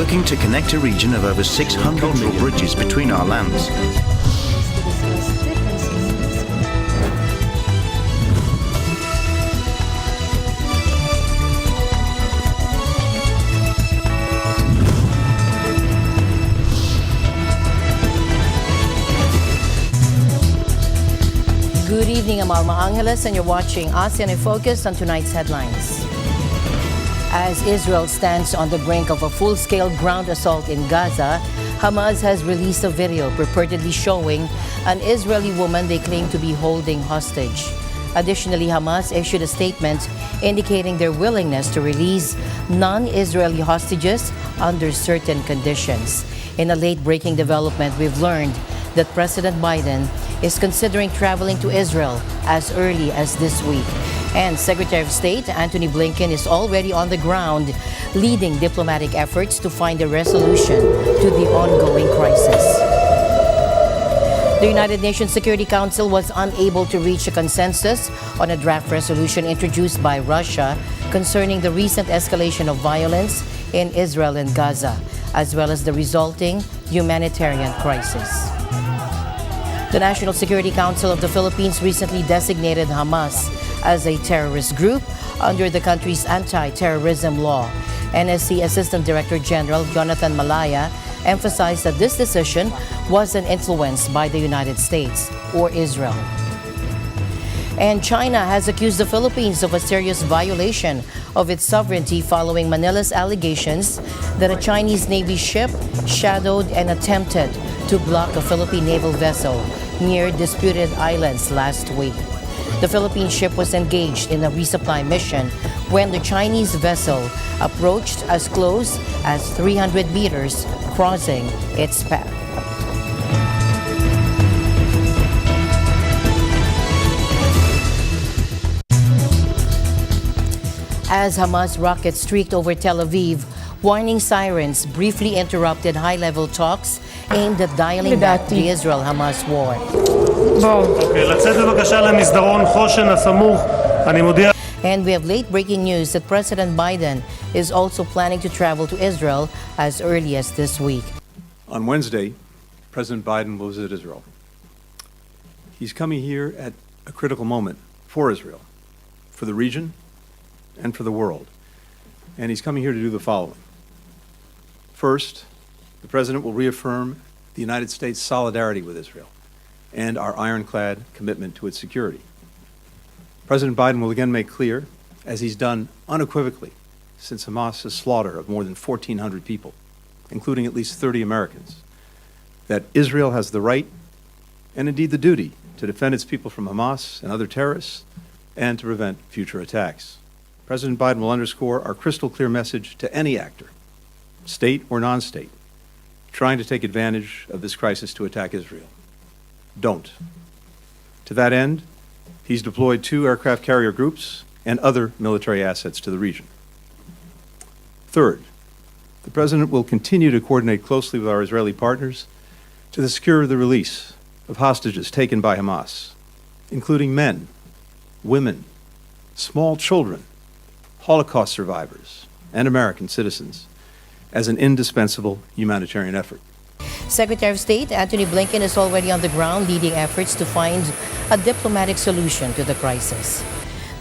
working to connect a region of over 600 million bridges between our lands. Good evening, I'm Alma Angeles, and you're watching ASEAN in Focus on tonight's headlines. As Israel stands on the brink of a full-scale ground assault in Gaza, Hamas has released a video purportedly showing an Israeli woman they claim to be holding hostage. Additionally, Hamas issued a statement indicating their willingness to release non-Israeli hostages under certain conditions. In a late-breaking development, we've learned that President Biden is considering traveling to Israel as early as this week. And Secretary of State Antony Blinken is already on the ground, leading diplomatic efforts to find a resolution to the ongoing crisis. The United Nations Security Council was unable to reach a consensus on a draft resolution introduced by Russia concerning the recent escalation of violence in Israel and Gaza, as well as the resulting humanitarian crisis. The National Security Council of the Philippines recently designated Hamas as a terrorist group under the country's anti-terrorism law. NSC Assistant Director General Jonathan Malaya emphasized that this decision wasn't influenced by the United States or Israel. And China has accused the Philippines of a serious violation of its sovereignty following Manila's allegations that a Chinese Navy ship shadowed and attempted to block a Philippine naval vessel near disputed islands last week. The Philippine ship was engaged in a resupply mission when the Chinese vessel approached as close as 300 meters, crossing its path. As Hamas rockets streaked over Tel Aviv, warning sirens briefly interrupted high-level talks aimed at dialing back the Israel-Hamas war. And we have late-breaking news that President Biden is also planning to travel to Israel as early as this week. On Wednesday, President Biden will visit Israel. He's coming here at a critical moment for Israel, for the region, and for the world. And he's coming here to do the following. First, the President will reaffirm the United States' solidarity with Israel and our ironclad commitment to its security. President Biden will again make clear, as he's done unequivocally since Hamas's slaughter of more than 1,400 people, including at least 30 Americans, that Israel has the right and indeed the duty to defend its people from Hamas and other terrorists and to prevent future attacks. President Biden will underscore our crystal clear message to any actor, state or non-state, trying to take advantage of this crisis to attack Israel. Don't. To that end, he's deployed 2 aircraft carrier groups and other military assets to the region. Third, the President will continue to coordinate closely with our Israeli partners to secure the release of hostages taken by Hamas, including men, women, small children, Holocaust survivors, and American citizens, as an indispensable humanitarian effort. Secretary of State Antony Blinken is already on the ground leading efforts to find a diplomatic solution to the crisis.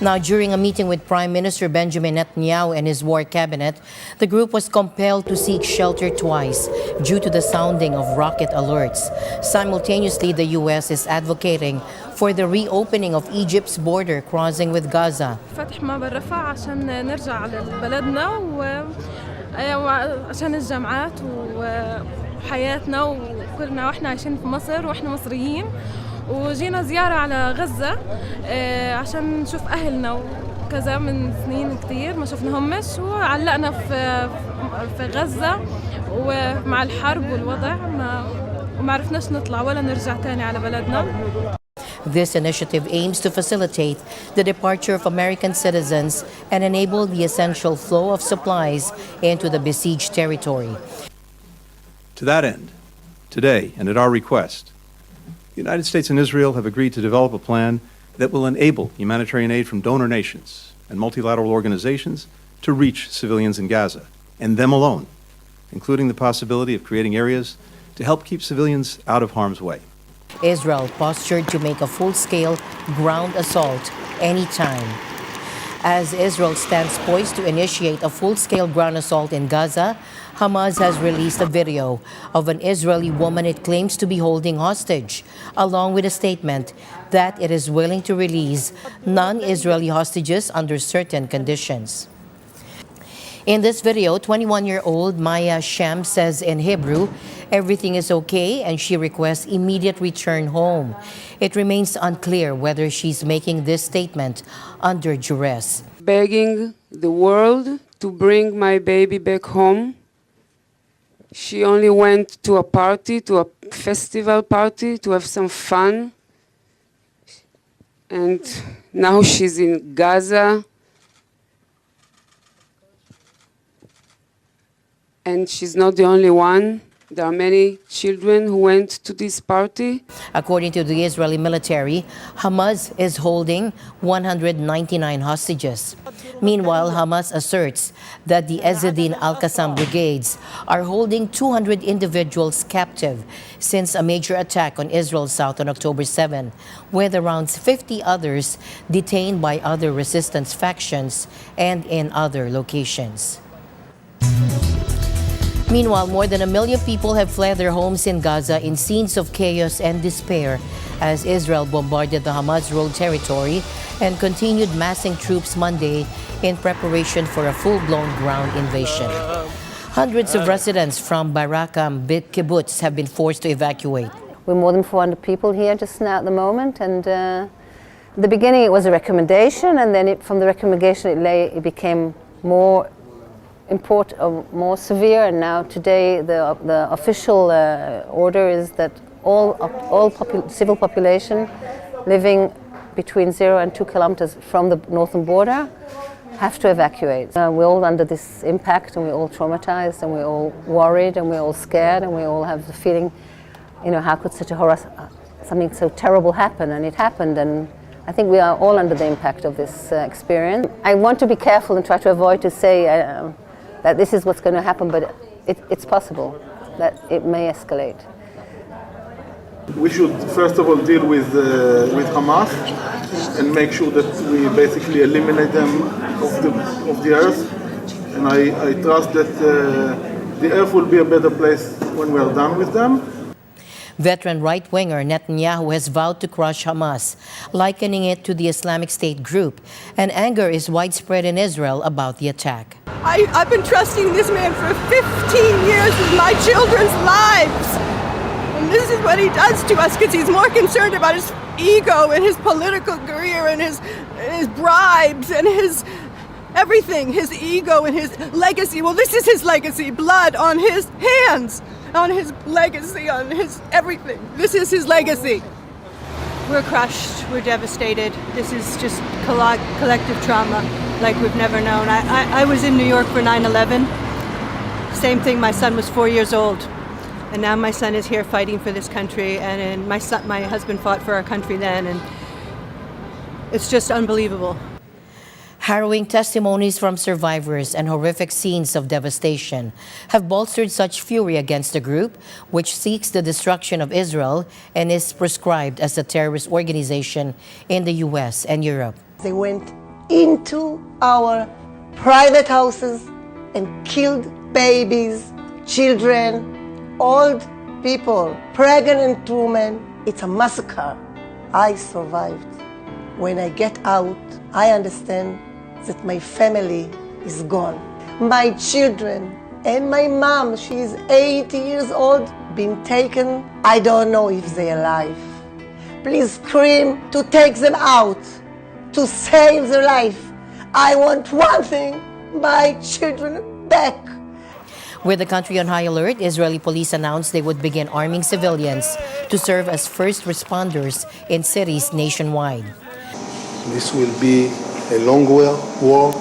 Now, during a meeting with Prime Minister Benjamin Netanyahu and his war cabinet, the group was compelled to seek shelter twice due to the sounding of rocket alerts. Simultaneously, the U.S. is advocating for the reopening of Egypt's border crossing with Gaza. فتح ما بالرفح عشان نرجع على بلدنا وعشان الجامعات وحياتنا وكلنا واحنا عايشين في مصر واحنا مصريين وجينا زيارة على غزة عشان نشوف أهلنا وكذا من سنين كتير ما شفناهمش وعلقنا في غزة ومع الحرب والوضع ما عرفناش نطلع ولا نرجع تاني على بلدنا. This initiative aims to facilitate the departure of American citizens and enable the essential flow of supplies into the besieged territory. To that end, today, and at our request, the United States and Israel have agreed to develop a plan that will enable humanitarian aid from donor nations and multilateral organizations to reach civilians in Gaza, and them alone, including the possibility of creating areas to help keep civilians out of harm's way. Israel postured to make a full-scale ground assault anytime. As Israel stands poised to initiate a full-scale ground assault in Gaza, Hamas has released a video of an Israeli woman it claims to be holding hostage, along with a statement that it is willing to release non-Israeli hostages under certain conditions. In this video, 21-year-old Maya Shem says in Hebrew, everything is okay, and she requests immediate return home. It remains unclear whether she's making this statement under duress. Begging the world to bring my baby back home. She only went to a party, to a festival party, to have some fun. And now she's in Gaza. And she's not the only one. There are many children who went to this party. According to the Israeli military, Hamas is holding 199 hostages. Meanwhile, Hamas asserts that the Ezzedine al-Qassam brigades are holding 200 individuals captive since a major attack on Israel's south on October 7, with around 50 others detained by other resistance factions and in other locations. Meanwhile, more than 1 million people have fled their homes in Gaza in scenes of chaos and despair as Israel bombarded the Hamas-ruled territory and continued massing troops Monday in preparation for a full-blown ground invasion. Hundreds of residents from Barakam kibbutz have been forced to evacuate. We're more than 400 people here just now at the moment, and at the beginning it was a recommendation, and then from the recommendation it became more more severe, and now today the official order is that all civil population living between 0 and 2 kilometers from the northern border have to evacuate. We're all under this impact, and we're all traumatized, and we're all worried, and we're all scared, and we all have the feeling, how could such a something so terrible happen? And it happened, and I think we are all under the impact of this experience. I want to be careful and try to avoid to say that this is what's going to happen, but it's possible that it may escalate. We should first of all deal with Hamas and make sure that we basically eliminate them of the earth. And I trust that the earth will be a better place when we are done with them. Veteran right-winger Netanyahu has vowed to crush Hamas, likening it to the Islamic State group, and anger is widespread in Israel about the attack. I've been trusting this man for 15 years with my children's lives. And this is what he does to us because he's more concerned about his ego and his political career and his bribes and his everything, his ego and his legacy. Well, this is his legacy, blood on his hands, on his legacy, on his everything. This is his legacy. We're crushed, we're devastated. This is just collective trauma like we've never known. I was in New York for 9/11. Same thing, my son was 4 years old. And now my son is here fighting for this country, and my husband fought for our country then, and it's just unbelievable. Harrowing testimonies from survivors and horrific scenes of devastation have bolstered such fury against the group, which seeks the destruction of Israel and is prescribed as a terrorist organization in the U.S. and Europe. They went into our private houses and killed babies, children, old people, pregnant women. It's a massacre. I survived. When I get out, I understand that my family is gone. My children and my mom, she is 80 years old, been taken. I don't know if they're alive. Please scream to take them out, to save their life. I want one thing, my children back. With the country on high alert, Israeli police announced they would begin arming civilians to serve as first responders in cities nationwide. This will be a long war.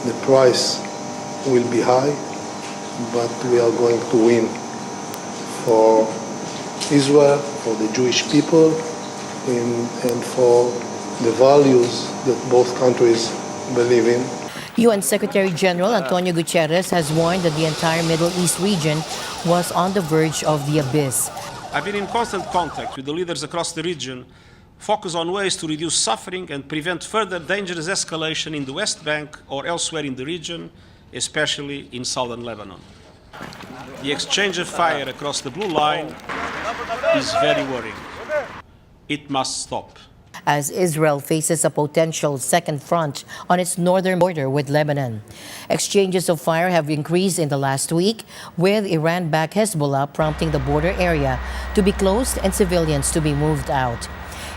The price will be high, but we are going to win for Israel, for the Jewish people, and for the values that both countries believe in. UN Secretary General Antonio Guterres has warned that the entire Middle East region was on the verge of the abyss. I've been in constant contact with the leaders across the region, focus on ways to reduce suffering and prevent further dangerous escalation in the West Bank or elsewhere in the region, especially in southern Lebanon. The exchange of fire across the blue line is very worrying. It must stop. As Israel faces a potential second front on its northern border with Lebanon. Exchanges of fire have increased in the last week, with Iran-backed Hezbollah prompting the border area to be closed and civilians to be moved out.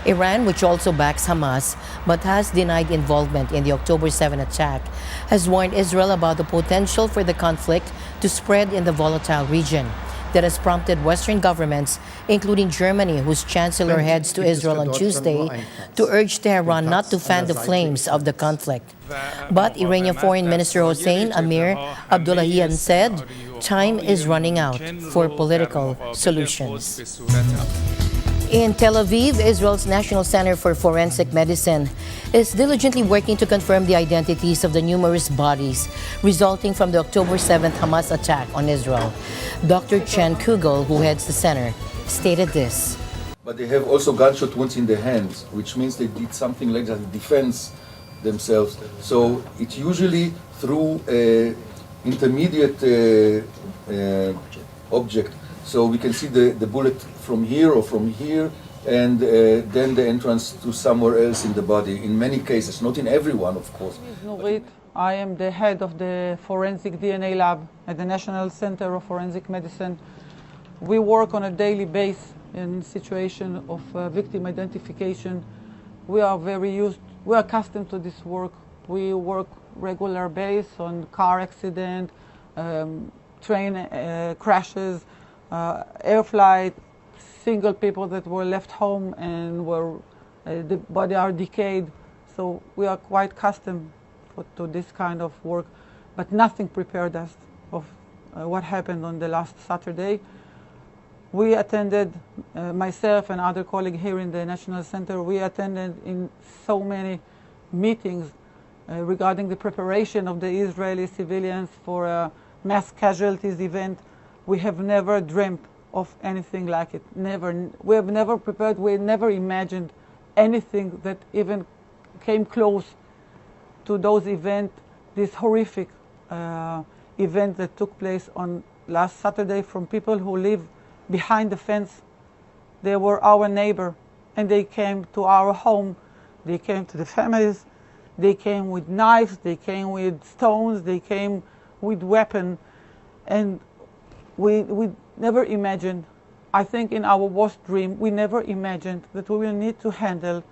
Iran, which also backs Hamas but has denied involvement in the October 7 attack, has warned Israel about the potential for the conflict to spread in the volatile region. That has prompted Western governments, including Germany, whose chancellor heads to Israel on Tuesday, to urge Tehran not to fan the flames of the conflict. But Iranian Foreign Minister Hossein Amir Abdullahian said time is running out for political solutions. In Tel Aviv, Israel's National Center for Forensic Medicine is diligently working to confirm the identities of the numerous bodies resulting from the October 7th Hamas attack on Israel. Dr. Chen Kugel, who heads the center, stated this. But they have also gunshot wounds in their hands, which means they did something like that to defend themselves. So it's usually through an intermediate object. So we can see the bullet from here or from here, and then the entrance to somewhere else in the body. In many cases, not in everyone, of course. I am the head of the Forensic DNA Lab at the National Center of Forensic Medicine. We work on a daily basis in situation of victim identification. We are accustomed to this work. We work regular base on car accident, train crashes, air flight, single people that were left home and the body are decayed. So we are quite accustomed to this kind of work, but nothing prepared us of what happened on the last Saturday. We attended, myself and other colleagues here in the National Center, we attended in so many meetings regarding the preparation of the Israeli civilians for a mass casualties event. We have never dreamt of anything like it. Never. We have never prepared. We never imagined anything that even came close to those events, this horrific event that took place on last Saturday from people who live behind the fence. They were our neighbor, and they came to our home. They came to the families. They came with knives. They came with stones. They came with weapons, and we never imagined, I think in our worst dream, we never imagined that we will need to handle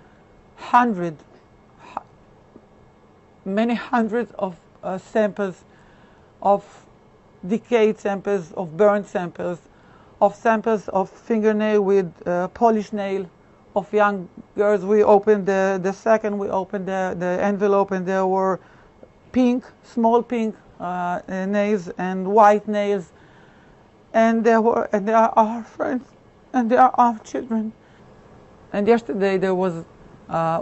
many hundreds of samples, of decayed samples, of burned samples, of samples of fingernail with polished nail, of young girls. We opened the second, we opened the envelope, and there were small pink nails and white nails. And they are our friends, and they are our children. And yesterday there was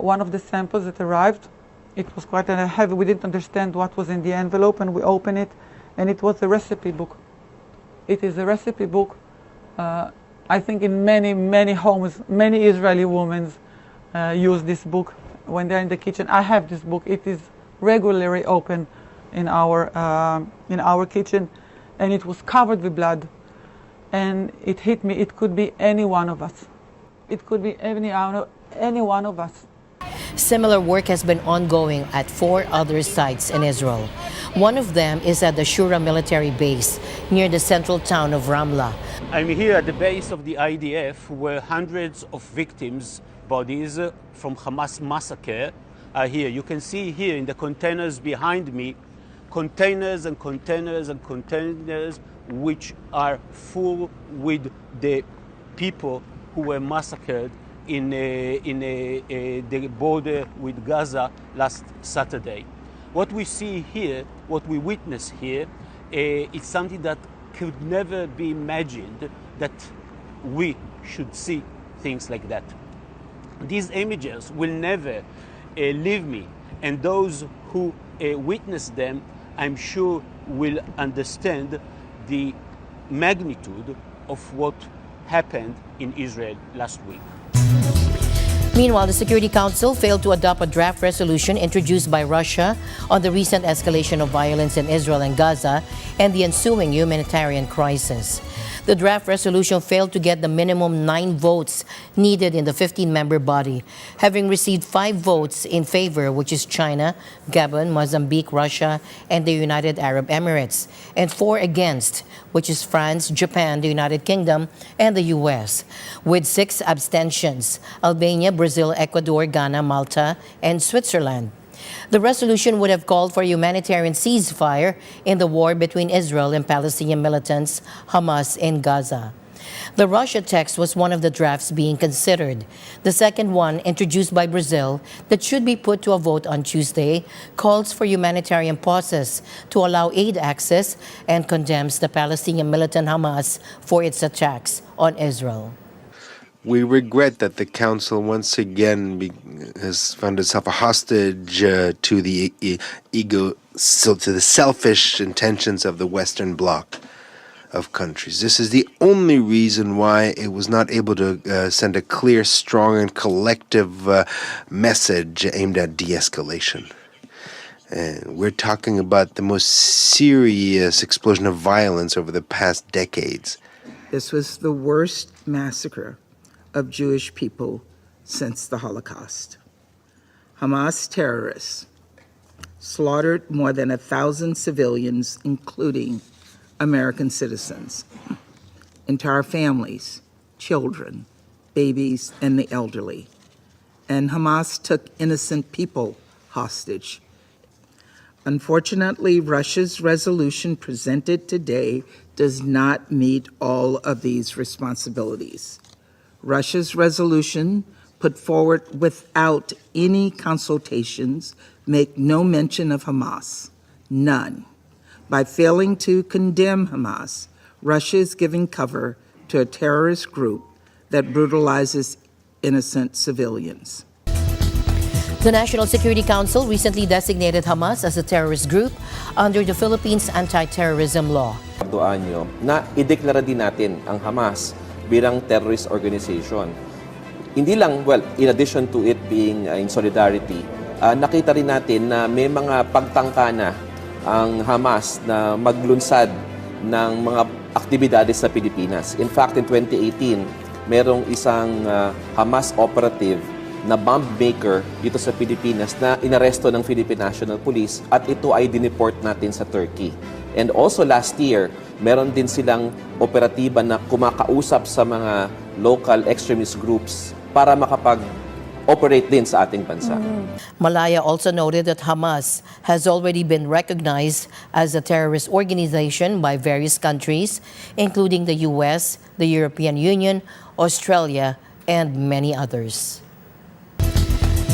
one of the samples that arrived. It was quite heavy. We didn't understand what was in the envelope, and we opened it, and it was a recipe book. It is a recipe book. I think in many homes, many Israeli women use this book when they're in the kitchen. I have this book. It is regularly open in our kitchen, and it was covered with blood. And it hit me. It could be any one of us. It could be any one of us. Similar work has been ongoing at 4 other sites in Israel. One of them is at the Shura military base near the central town of Ramlah. I'm here at the base of the IDF, where hundreds of victims' bodies from Hamas massacre are here. You can see here in the containers behind me, containers and containers and containers which are full with the people who were massacred in the border with Gaza last Saturday. What we see here, what we witness here, is something that could never be imagined, that we should see things like that. These images will never leave me, and those who witness them, I'm sure will understand the magnitude of what happened in Israel last week. Meanwhile, the Security Council failed to adopt a draft resolution introduced by Russia on the recent escalation of violence in Israel and Gaza and the ensuing humanitarian crisis. The draft resolution failed to get the minimum 9 votes needed in the 15-member body, having received 5 votes in favor, which is China, Gabon, Mozambique, Russia, and the United Arab Emirates, and 4 against, which is France, Japan, the United Kingdom, and the U.S., with 6 abstentions: Albania, Brazil, Ecuador, Ghana, Malta, and Switzerland. The resolution would have called for a humanitarian ceasefire in the war between Israel and Palestinian militants Hamas in Gaza. The Russia text was one of the drafts being considered. The second one, introduced by Brazil, that should be put to a vote on Tuesday, calls for humanitarian pauses to allow aid access and condemns the Palestinian militant Hamas for its attacks on Israel. We regret that the Council once again has found itself a hostage to the to the selfish intentions of the Western Bloc of countries. This is the only reason why it was not able to send a clear, strong, and collective message aimed at de-escalation. And we're talking about the most serious explosion of violence over the past decades. This was the worst massacre of Jewish people since the Holocaust. Hamas terrorists slaughtered more than 1,000 civilians, including American citizens, entire families, children, babies, and the elderly. And Hamas took innocent people hostage. Unfortunately, Russia's resolution presented today does not meet all of these responsibilities. Russia's resolution, put forward without any consultations, make no mention of Hamas, none. By failing to condemn Hamas, Russia is giving cover to a terrorist group that brutalizes innocent civilians. The National Security Council recently designated Hamas as a terrorist group under the Philippines anti-terrorism law. Anyo na ideklara din natin ang Hamas bilang terrorist organization. Hindi lang, well, in addition to it being in solidarity, nakita rin natin na may mga pagtangka na ang Hamas na maglunsad ng mga aktibidades sa Pilipinas. In fact, in 2018, merong isang Hamas operative na bomb maker dito sa Pilipinas na inaresto ng Philippine National Police at ito ay dineport natin sa Turkey. And also last year, meron din silang operatiba na kumakausap sa mga local extremist groups para makapag-operate din sa ating bansa. Malaya also noted that Hamas has already been recognized as a terrorist organization by various countries, including the U.S., the European Union, Australia, and many others.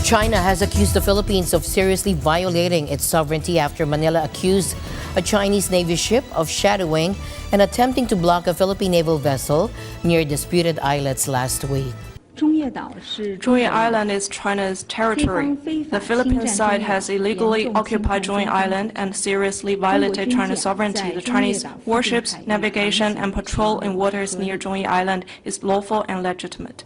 China has accused the Philippines of seriously violating its sovereignty after Manila accused a Chinese Navy ship of shadowing and attempting to block a Philippine naval vessel near disputed islets last week. Zhuyi Island is China's territory. The Philippine side has illegally occupied Zhuyi Island and seriously violated China's sovereignty. The Chinese warships' navigation and patrol in waters near Zhuyi Island is lawful and legitimate.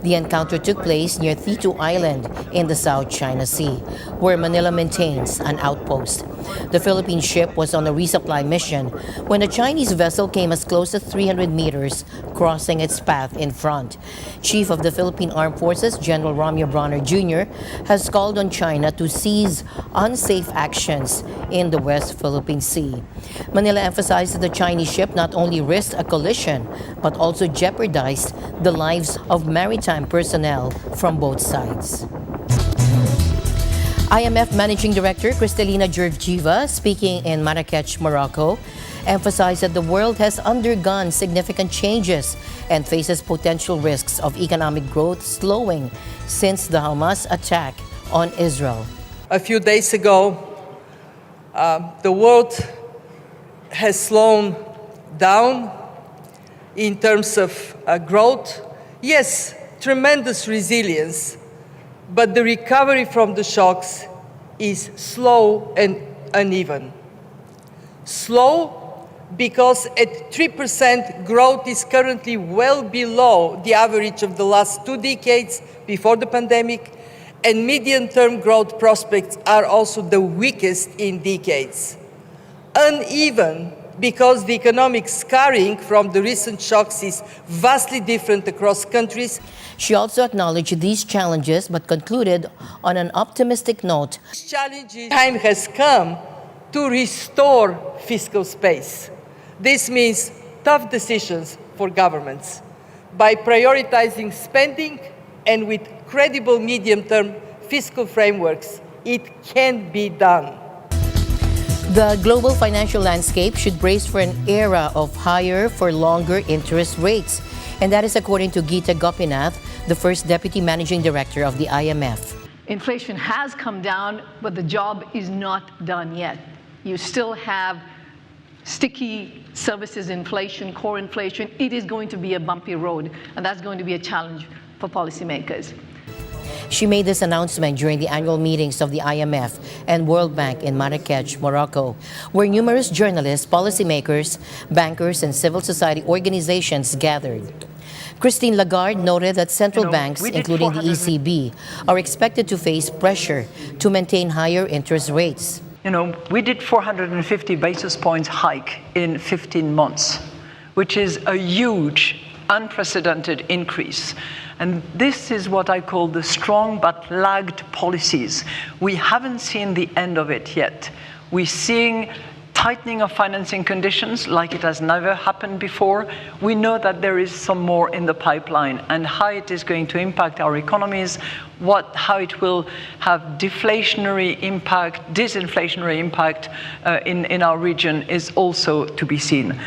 The encounter took place near Thitu Island in the South China Sea, where Manila maintains an outpost. The Philippine ship was on a resupply mission when a Chinese vessel came as close as 300 meters, crossing its path in front. Chief of the Philippine Armed Forces, General Romeo Bronner Jr., has called on China to cease unsafe actions in the West Philippine Sea. Manila emphasized that the Chinese ship not only risked a collision, but also jeopardized the lives of maritime personnel from both sides. IMF Managing Director Kristalina Georgieva, speaking in Marrakech, Morocco, emphasized that the world has undergone significant changes and faces potential risks of economic growth slowing since the Hamas attack on Israel. A few days ago, the world has slowed down in terms of growth. Yes, tremendous resilience, but the recovery from the shocks is slow and uneven. Slow because at 3% growth is currently well below the average of the last 2 decades before the pandemic, and medium-term growth prospects are also the weakest in decades. Uneven because the economic scarring from the recent shocks is vastly different across countries. She also acknowledged these challenges but concluded on an optimistic note. Time has come to restore fiscal space. This means tough decisions for governments. By prioritizing spending and with credible medium-term fiscal frameworks, it can be done. The global financial landscape should brace for an era of higher for longer interest rates. And that is according to Geeta Gopinath, the first Deputy Managing Director of the IMF. Inflation has come down, but the job is not done yet. You still have sticky services inflation, core inflation. It is going to be a bumpy road, and that's going to be a challenge for policymakers. She made this announcement during the annual meetings of the IMF and World Bank in Marrakech, Morocco, where numerous journalists, policymakers, bankers, and civil society organizations gathered. Christine Lagarde noted that central banks, including the ECB, are expected to face pressure to maintain higher interest rates. We did 450 basis points hike in 15 months, which is a huge, unprecedented increase. And this is what I call the strong but lagged policies. We haven't seen the end of it yet. We're seeing tightening of financing conditions like it has never happened before. We know that there is some more in the pipeline, and how it is going to impact our economies, how it will have deflationary impact, disinflationary impact in our region is also to be seen.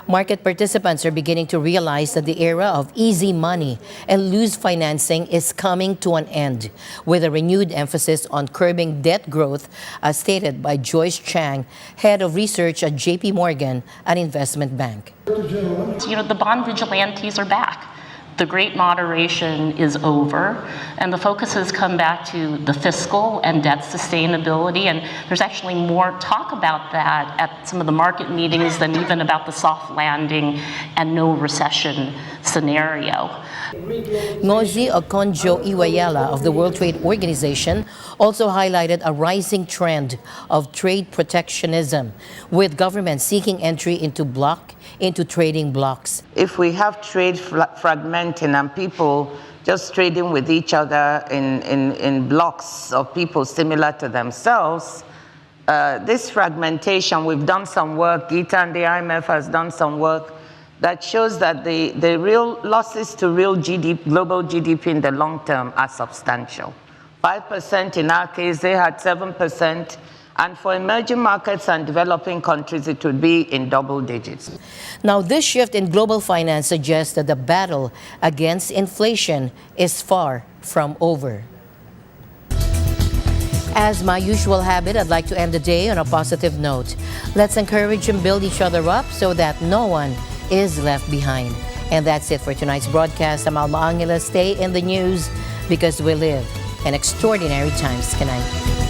Market participants are beginning to realize that the era of easy money and loose financing is coming to an end, with a renewed emphasis on curbing debt growth, as stated by Joyce Chang, head of research at JP Morgan, an investment bank. The bond vigilantes are back. The great moderation is over, and the focus has come back to the fiscal and debt sustainability, and there's actually more talk about that at some of the market meetings than even about the soft landing and no recession scenario. Ngozi Okonjo-Iweala of the World Trade Organization also highlighted a rising trend of trade protectionism, with governments seeking entry into trading blocs. If we have trade fragmenting and people just trading with each other in blocks of people similar to themselves, this fragmentation, we've done some work, Geeta and the IMF has done some work that shows that the real losses to real GDP, global GDP in the long term are substantial. 5% in our case, they had 7%. And for emerging markets and developing countries, it would be in double digits. Now, this shift in global finance suggests that the battle against inflation is far from over. As my usual habit, I'd like to end the day on a positive note. Let's encourage and build each other up so that no one is left behind. And that's it for tonight's broadcast. I'm Alma Angela. Stay in the news because we live in extraordinary times. Good night.